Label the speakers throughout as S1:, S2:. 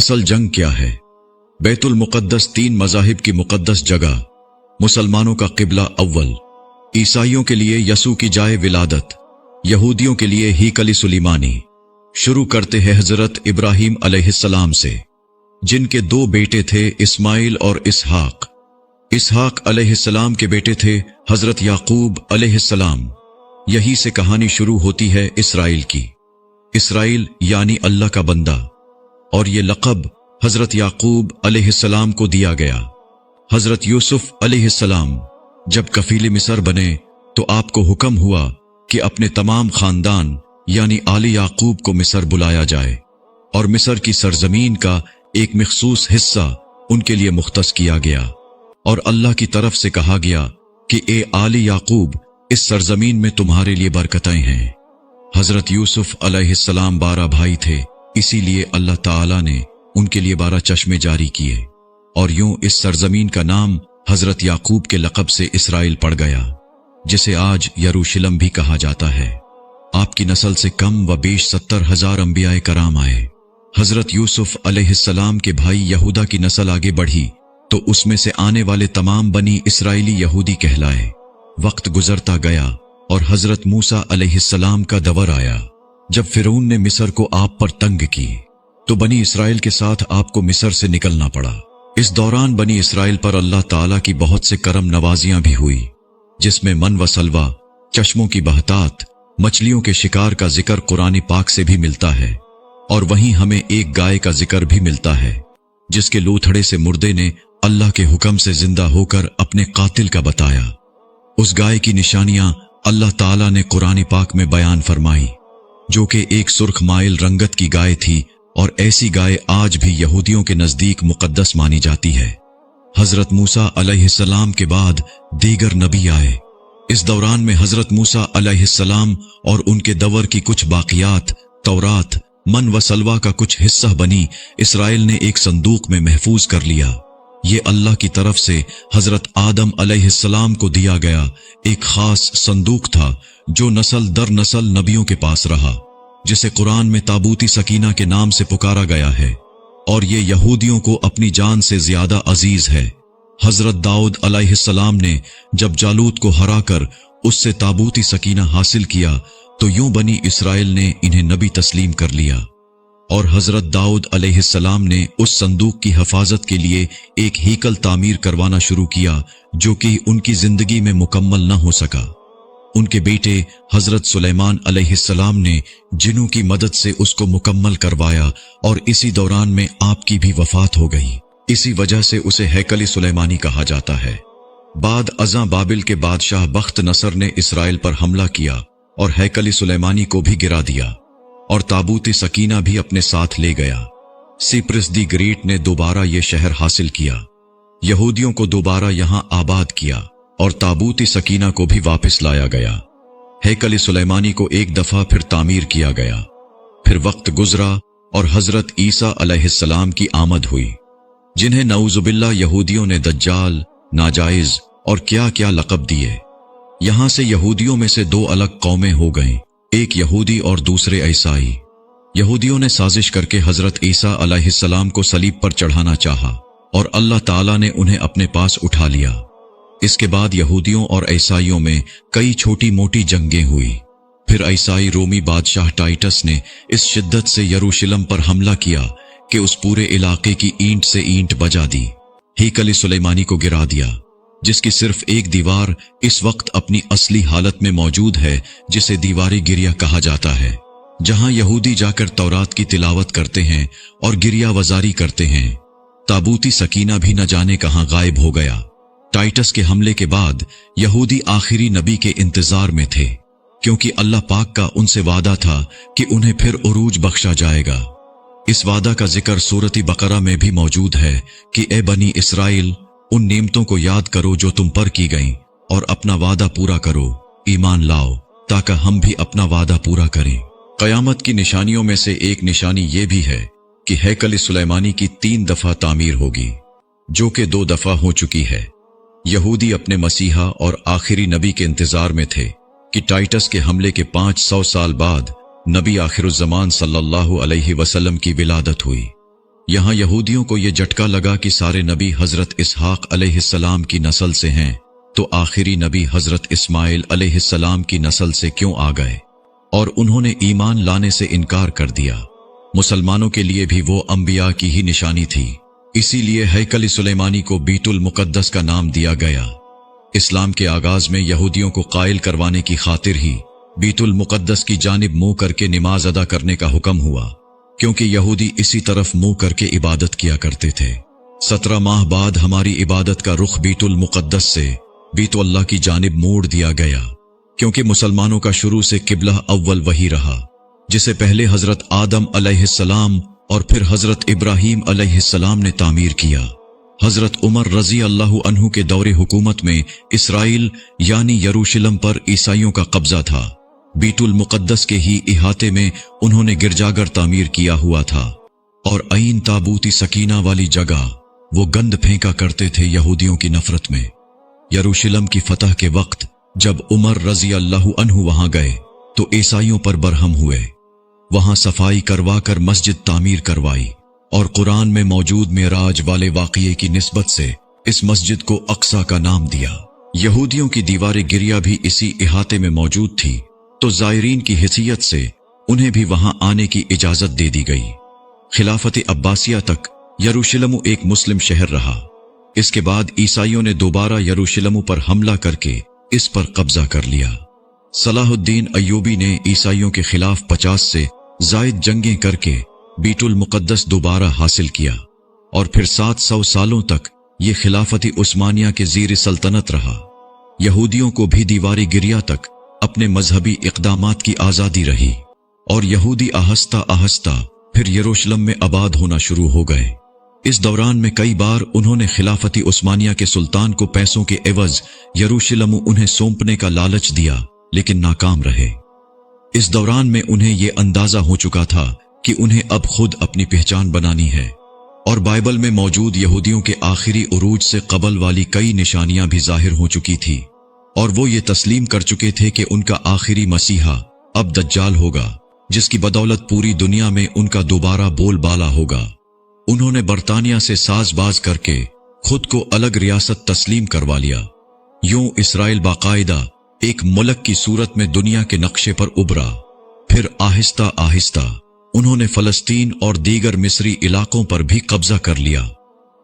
S1: اصل جنگ کیا ہے؟ بیت المقدس تین مذاہب کی مقدس جگہ، مسلمانوں کا قبلہ اول، عیسائیوں کے لیے یسوع کی جائے ولادت، یہودیوں کے لیے ہیکل سلیمانی۔ شروع کرتے ہیں حضرت ابراہیم علیہ السلام سے، جن کے دو بیٹے تھے، اسماعیل اور اسحاق۔ اسحاق علیہ السلام کے بیٹے تھے حضرت یعقوب علیہ السلام۔ یہی سے کہانی شروع ہوتی ہے اسرائیل کی۔ اسرائیل یعنی اللہ کا بندہ، اور یہ لقب حضرت یعقوب علیہ السلام کو دیا گیا۔ حضرت یوسف علیہ السلام جب کفیل مصر بنے تو آپ کو حکم ہوا کہ اپنے تمام خاندان یعنی آل یعقوب کو مصر بلایا جائے، اور مصر کی سرزمین کا ایک مخصوص حصہ ان کے لیے مختص کیا گیا، اور اللہ کی طرف سے کہا گیا کہ اے آل یعقوب، اس سرزمین میں تمہارے لیے برکتیں ہیں۔ حضرت یوسف علیہ السلام 12 بھائی تھے، اسی لیے اللہ تعالی نے ان کے لیے 12 چشمے جاری کیے، اور یوں اس سرزمین کا نام حضرت یعقوب کے لقب سے اسرائیل پڑ گیا، جسے آج یروشلم بھی کہا جاتا ہے۔ آپ کی نسل سے کم و بیش 70,000 انبیاء کرام آئے۔ حضرت یوسف علیہ السلام کے بھائی یہودا کی نسل آگے بڑھی تو اس میں سے آنے والے تمام بنی اسرائیلی یہودی کہلائے۔ وقت گزرتا گیا اور حضرت موسیٰ علیہ السلام کا دور آیا۔ جب فرعون نے مصر کو آپ پر تنگ کی تو بنی اسرائیل کے ساتھ آپ کو مصر سے نکلنا پڑا۔ اس دوران بنی اسرائیل پر اللہ تعالیٰ کی بہت سے کرم نوازیاں بھی ہوئی، جس میں من و سلوہ، چشموں کی بہتات، مچھلیوں کے شکار کا ذکر قرآن پاک سے بھی ملتا ہے، اور وہیں ہمیں ایک گائے کا ذکر بھی ملتا ہے جس کے لوتھڑے سے مردے نے اللہ کے حکم سے زندہ ہو کر اپنے قاتل کا بتایا۔ اس گائے کی نشانیاں اللہ تعالیٰ نے قرآن پاک میں بیان فرمائی، جو کہ ایک سرخ مائل رنگت کی گائے تھی، اور ایسی گائے آج بھی یہودیوں کے نزدیک مقدس مانی جاتی ہے۔ حضرت موسیٰ علیہ السلام کے بعد دیگر نبی آئے۔ اس دوران میں حضرت موسیٰ علیہ السلام اور ان کے دور کی کچھ باقیات، تورات، من و سلوہ کا کچھ حصہ بنی اسرائیل نے ایک صندوق میں محفوظ کر لیا۔ یہ اللہ کی طرف سے حضرت آدم علیہ السلام کو دیا گیا ایک خاص صندوق تھا، جو نسل در نسل نبیوں کے پاس رہا، جسے قرآن میں تابوتی سکینہ کے نام سے پکارا گیا ہے، اور یہ یہودیوں کو اپنی جان سے زیادہ عزیز ہے۔ حضرت داؤد علیہ السلام نے جب جالوت کو ہرا کر اس سے تابوتی سکینہ حاصل کیا تو یوں بنی اسرائیل نے انہیں نبی تسلیم کر لیا، اور حضرت داؤد علیہ السلام نے اس صندوق کی حفاظت کے لیے ایک ہیکل تعمیر کروانا شروع کیا، جو کہ ان کی زندگی میں مکمل نہ ہو سکا۔ ان کے بیٹے حضرت سلیمان علیہ السلام نے جنوں کی مدد سے اس کو مکمل کروایا، اور اسی دوران میں آپ کی بھی وفات ہو گئی۔ اسی وجہ سے اسے ہیکل سلیمانی کہا جاتا ہے۔ بعد ازاں بابل کے بادشاہ بخت نصر نے اسرائیل پر حملہ کیا اور ہیکل سلیمانی کو بھی گرا دیا، اور تابوت سکینہ بھی اپنے ساتھ لے گیا۔ سیپرس دی گریٹ نے دوبارہ یہ شہر حاصل کیا، یہودیوں کو دوبارہ یہاں آباد کیا، اور تابوت سکینہ کو بھی واپس لایا گیا۔ ہیکل سلیمانی کو ایک دفعہ پھر تعمیر کیا گیا۔ پھر وقت گزرا اور حضرت عیسیٰ علیہ السلام کی آمد ہوئی، جنہیں نعوذ باللہ یہودیوں نے دجال، ناجائز اور کیا کیا لقب دیے۔ یہاں سے یہودیوں میں سے 2 الگ قومیں ہو گئیں، ایک یہودی اور دوسرے عیسائی۔ یہودیوں نے سازش کر کے حضرت عیسیٰ علیہ السلام کو صلیب پر چڑھانا چاہا، اور اللہ تعالیٰ نے انہیں اپنے پاس اٹھا لیا۔ اس کے بعد یہودیوں اور عیسائیوں میں کئی چھوٹی موٹی جنگیں ہوئی۔ پھر عیسائی رومی بادشاہ ٹائٹس نے اس شدت سے یروشلم پر حملہ کیا کہ اس پورے علاقے کی اینٹ سے اینٹ بجا دی، ہیکل سلیمانی کو گرا دیا، جس کی صرف ایک دیوار اس وقت اپنی اصلی حالت میں موجود ہے، جسے دیوار گریہ کہا جاتا ہے، جہاں یہودی جا کر تورات کی تلاوت کرتے ہیں اور گریہ وزاری کرتے ہیں۔ تابوتی سکینہ بھی نہ جانے کہاں غائب ہو گیا۔ ٹائٹس کے حملے کے بعد یہودی آخری نبی کے انتظار میں تھے، کیونکہ اللہ پاک کا ان سے وعدہ تھا کہ انہیں پھر عروج بخشا جائے گا۔ اس وعدہ کا ذکر سورۃ بقرہ میں بھی موجود ہے کہ اے بنی اسرائیل، ان نعمتوں کو یاد کرو جو تم پر کی گئیں، اور اپنا وعدہ پورا کرو، ایمان لاؤ، تاکہ ہم بھی اپنا وعدہ پورا کریں۔ قیامت کی نشانیوں میں سے ایک نشانی یہ بھی ہے کہ ہیکل سلیمانی کی 3 دفعہ تعمیر ہوگی، جو کہ 2 دفعہ ہو چکی ہے۔ یہودی اپنے مسیحا اور آخری نبی کے انتظار میں تھے کہ ٹائٹس کے حملے کے 500 سال بعد نبی آخر الزمان صلی اللہ علیہ وسلم کی ولادت ہوئی۔ यहाँ यहूदियों को ये झटका लगा कि सारे नबी हजरत इसहाक अलैहिस्सलाम की नस्ल से हैं, तो आखिरी नबी हजरत इस्माइल अलैहिस्सलाम की नस्ल से क्यों आ गए, और उन्होंने ईमान लाने से इनकार कर दिया। मुसलमानों के लिए भी वो अंबिया की ही निशानी थी, इसीलिए हैकल सुलेमानी को बीतुल मुकद्दस का नाम दिया गया। इस्लाम के आगाज में यहूदियों को कायल करवाने की खातिर ही बीतुल मुकद्दस की जानिब मुंह करके नमाज अदा करने का हुक्म हुआ, क्योंकि यहूदी इसी तरफ मुंह करके इबादत किया करते थे। 17 माह बाद हमारी इबादत का रुख बीतुल मुकद्दस से बीतुल्लाह की जानिब मोड़ दिया गया, क्योंकि मुसलमानों का शुरू से किबला अव्वल वही रहा, जिसे पहले हजरत आदम अलैहिस्सलाम और फिर हजरत इब्राहीम अलैहिस्सलाम ने तामीर किया। हजरत उमर रजी अल्लाह अन्हु के दौरे हुकूमत में इसराइल यानी यरूशलेम पर ईसाइयों का कब्जा था। बीतुल मुकद्दस के ही इहाते में उन्होंने गिरजाघर तामीर किया हुआ था, और ऐन ताबूती सकीना वाली जगह वो गंद फेंका करते थे यहूदियों की नफरत में। यरूशलेम की फतह के वक्त जब उमर रजी अल्लाह अन्हु वहां गए तो ईसाइयों पर बरहम हुए। वहां सफाई करवा कर मस्जिद तामीर करवाई, और कुरान में मौजूद मेराज वाले वाक़िए की निस्बत से इस मस्जिद को अक्सा का नाम दिया। यहूदियों की दीवार गिरिया भी इसी इहाते में मौजूद थी, तो ज़ायरीन की हैसियत से उन्हें भी वहां आने की इजाजत दे दी गई। खिलाफत अब्बासिया तक यरूशलेम एक मुस्लिम शहर रहा। इसके बाद ईसाइयों ने दोबारा यरूशलेम पर हमला करके इस पर कब्जा कर लिया। सलाहुद्दीन अय्यूबी ने ईसाइयों के खिलाफ 50 से जायद जंगें करके बीतुल मुकद्दस दोबारा हासिल किया, और फिर 700 सालों तक ये खिलाफती उस्मानिया के ज़ीर सल्तनत रहा। यहूदियों को भी दीवारी गिरिया तक अपने मजहबी इक़दामात की आज़ादी रही, और यहूदी आहिस्ता आहिस्ता फिर यरूशलेम में आबाद होना शुरू हो गए। इस दौरान में कई बार उन्होंने खिलाफती उस्मानिया के सुल्तान को पैसों के एवज यरूशलेम उन्हें सौंपने का लालच दिया, लेकिन नाकाम रहे। इस दौरान में उन्हें यह अंदाजा हो चुका था कि उन्हें अब खुद अपनी पहचान बनानी है, और बाइबल में मौजूद यहूदियों के आखिरी उरूज से कबल वाली कई निशानियां भी जाहिर हो चुकी थी, और वो ये तस्लीम कर चुके थे कि उनका आखिरी मसीहा अब दज्जाल होगा, जिसकी बदौलत पूरी दुनिया में उनका दोबारा बोलबाला होगा। उन्होंने बरतानिया से साजबाज करके खुद को अलग रियासत तस्लीम करवा लिया। यूं इसराइल बाकायदा एक मुल्क की सूरत में दुनिया के नक्शे पर उभरा। फिर आहिस्ता आहिस्ता उन्होंने फलस्तीन और दीगर मिस्री इलाकों पर भी कब्जा कर लिया।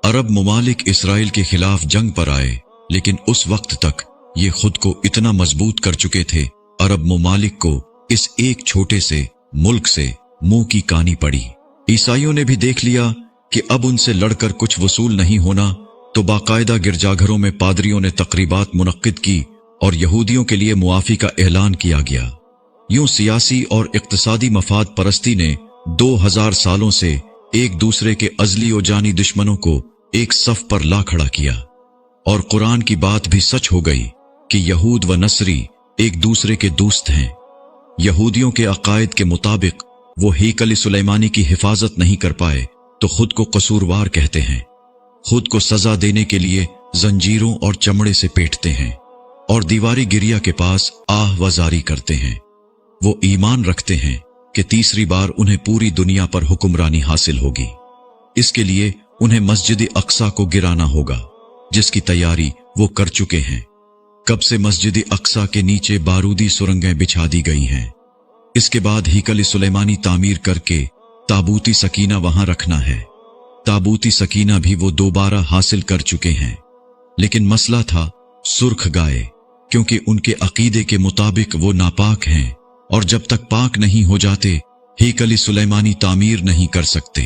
S1: अरब मुमालिक इसराइल के खिलाफ जंग पर आए, लेकिन उस वक्त तक ये खुद को इतना मजबूत कर चुके थे, अरब मुमालिक को इस एक छोटे से मुल्क से मुंह की कानी पड़ी। ईसाइयों ने भी देख लिया कि अब उनसे लड़कर कुछ वसूल नहीं होना, तो बाकायदा गिरजाघरों में पादरियों ने तकरीबात मुनक्किद की और यहूदियों के लिए मुआफी का ऐलान किया गया। यूं सियासी और इक्तिसादी मफाद परस्ती ने 2000 सालों से एक दूसरे के अजली और जानी दुश्मनों को एक सफ पर ला खड़ा किया, और कुरान की बात भी सच हो गई कि यहूद व नसरी एक दूसरे के दोस्त हैं। यहूदियों के अकायद के मुताबिक वो हैकल सुलेमानी की हिफाजत नहीं कर पाए तो खुद को कसूरवार कहते हैं, खुद को सजा देने के लिए जंजीरों और चमड़े से पेटते हैं, और दीवारी गिरिया के पास आह वजारी करते हैं। वो ईमान रखते हैं कि तीसरी बार उन्हें पूरी दुनिया पर हुक्मरानी हासिल होगी। इसके लिए उन्हें मस्जिद अक्सा को गिराना होगा, जिसकी तैयारी वो कर चुके हैं। कब से मस्जिद अक्सा के नीचे बारूदी सुरंगें बिछा दी गई हैं। इसके बाद हैकल सुलेमानी तामीर करके ताबूती सकीना वहां रखना है। ताबूती सकीना भी वो दोबारा हासिल कर चुके हैं, लेकिन मसला था सुर्ख गाय, क्योंकि उनके अकीदे के मुताबिक वो नापाक हैं, और जब तक पाक नहीं हो जाते हैकल सुलेमानी तामीर नहीं कर सकते,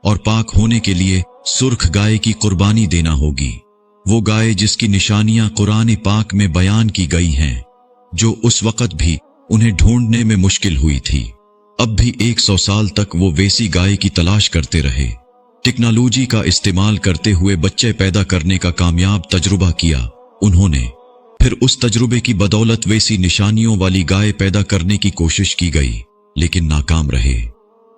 S1: और पाक होने के लिए सुर्ख गाय की कुर्बानी देना होगी। वो गाय जिसकी निशानियां कुरान पाक में बयान की गई हैं, जो उस वक्त भी उन्हें ढूंढने में मुश्किल हुई थी। अब भी 100 साल तक वो वैसी गाय की तलाश करते रहे। टेक्नोलॉजी का इस्तेमाल करते हुए बच्चे पैदा करने का कामयाब तजुर्बा किया उन्होंने। फिर उस तजुर्बे की बदौलत वैसी निशानियों वाली गाय पैदा करने की कोशिश की गई, लेकिन नाकाम रहे।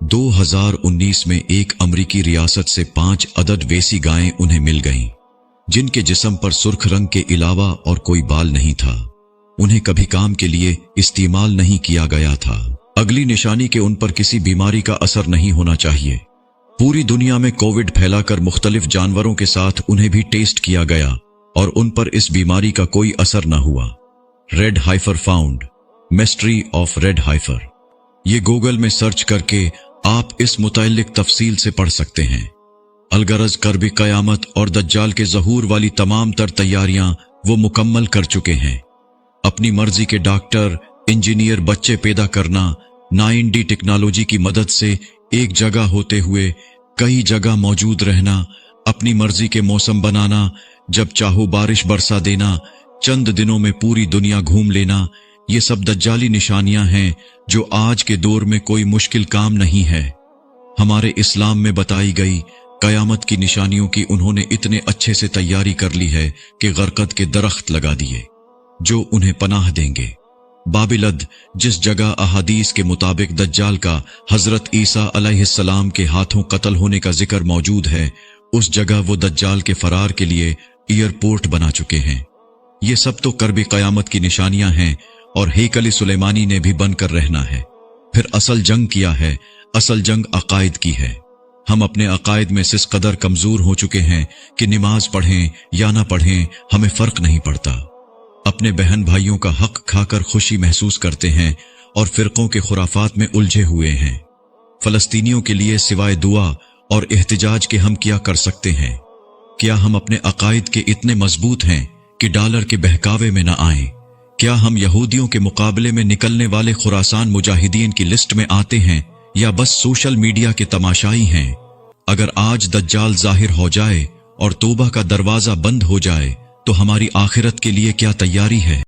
S1: 2019 में एक अमरीकी रियासत से 5 अदद वैसी गायें उन्हें मिल गईं, जिनके जिस्म पर सुर्ख रंग के अलावा और कोई बाल नहीं था। उन्हें कभी काम के लिए इस्तेमाल नहीं किया गया था। अगली निशानी के उन पर किसी बीमारी का असर नहीं होना चाहिए। पूरी दुनिया में कोविड फैलाकर मुख्तलिफ जानवरों के साथ उन्हें भी टेस्ट किया गया और उन पर इस बीमारी का कोई असर न हुआ। Red hyper found, mystery of red hyper. ये गूगल में सर्च करके आप इस मुताल्लिक तफसील से पढ़ सकते हैं। अलगरज कर्ब क़यामत और दज्जाल के ज़हूर वाली तमाम तर तैयारियां वो मुकम्मल कर चुके हैं। अपनी मर्जी के डॉक्टर, इंजीनियर बच्चे पैदा करना, 9D टेक्नोलॉजी की मदद से एक जगह होते हुए कई जगह मौजूद रहना, अपनी मर्जी के मौसम बनाना, जब चाहो बारिश बरसा देना, चंद दिनों में पूरी दुनिया घूम लेना, ये सब दज्जाली निशानियां हैं जो आज के दौर में कोई मुश्किल काम नहीं है। हमारे इस्लाम में बताई गई कयामत की निशानियों की उन्होंने इतने अच्छे से तैयारी कर ली है कि गरकद के दरख्त लगा दिए जो उन्हें पनाह देंगे। बाबिलद, जिस जगह अहादीस के मुताबिक दज्जाल का हजरत ईसा अलैहिस्सलाम के हाथों कत्ल होने का जिक्र मौजूद है, उस जगह वो दज्जाल के फरार के लिए एयरपोर्ट बना चुके हैं। ये सब तो कर्ब क़यामत की निशानियां हैं और हेकल सुलेमानी ने भी बनकर रहना है। फिर असल जंग किया है, असल जंग अकायद की है। हम अपने अकायद में इस कदर कमजोर हो चुके हैं कि नमाज पढ़ें या ना पढ़ें हमें फर्क नहीं पड़ता। अपने बहन भाइयों का हक खाकर खुशी महसूस करते हैं और फिरकों के खुराफात में उलझे हुए हैं। फलस्तीनियों के लिए सिवाय दुआ और एहतिजाज के हम क्या कर सकते हैं? क्या हम अपने अकायद के इतने मजबूत हैं कि डॉलर के बहकावे में न आएं? क्या हम यहूदियों के मुकाबले में निकलने वाले खुरासान मुजाहिदीन की लिस्ट में आते हैं या बस सोशल मीडिया के तमाशाई हैं? अगर आज दज्जाल जाहिर हो जाए और तौबा का दरवाजा बंद हो जाए तो हमारी आखिरत के लिए क्या तैयारी है?